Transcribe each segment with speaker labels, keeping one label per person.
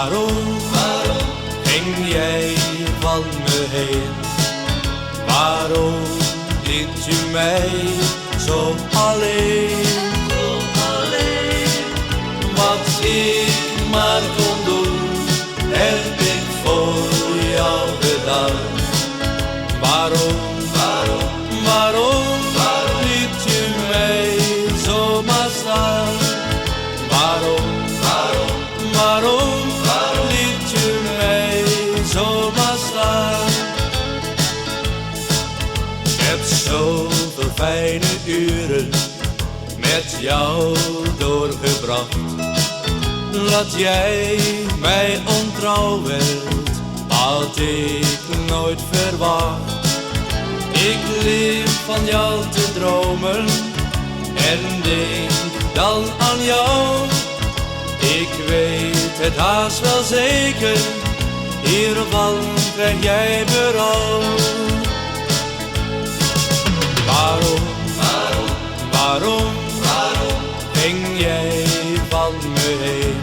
Speaker 1: Waarom ging jij van me heen? Waarom liet je mij zo alleen? Wat ik maar kon doen, heb ik voor jou gedaan. Waarom liet je mij zomaar staan? Waarom liet je mij zomaar staan? Ik heb zoveel fijne uren met jou doorgebracht. Dat jij mij ontrouw werd, had ik nooit verwacht. Ik leef van jou te dromen en denk dan aan jou. Ik weet het haast wel zeker, hiervan krijg jij berouw. Waarom ging jij van me heen?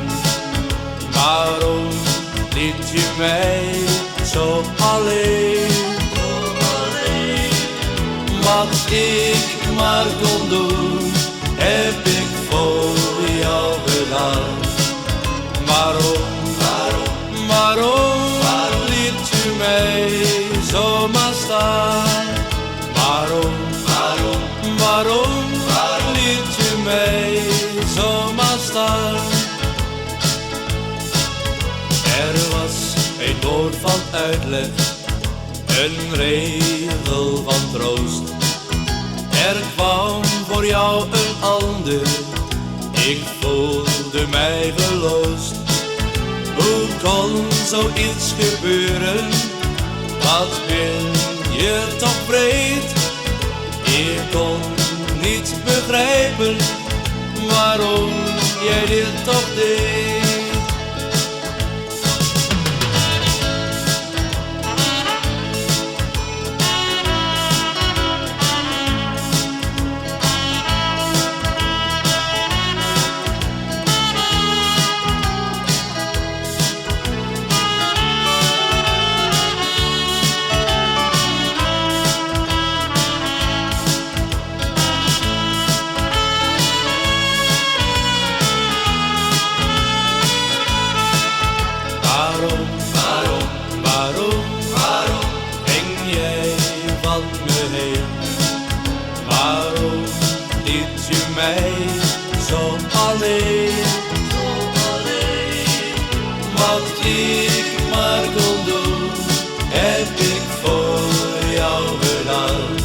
Speaker 1: Waarom liet je mij zo alleen? Wat ik maar kon doen, heb ik voor jou gedaan. Waarom liet je mij zomaar staan? Waarom liet je mij zomaar staan? Er was een woord van uitleg, een regel van troost. Er kwam voor jou een ander, ik voelde mij geloosd. Hoe kon zoiets gebeuren? Wat ben je toch breed? Ik kon niet begrijpen waarom jij dit toch deed. Waarom ging jij van me heen? Waarom liet je mij zo alleen? Wat ik maar kon doen, heb ik voor jou gedaan.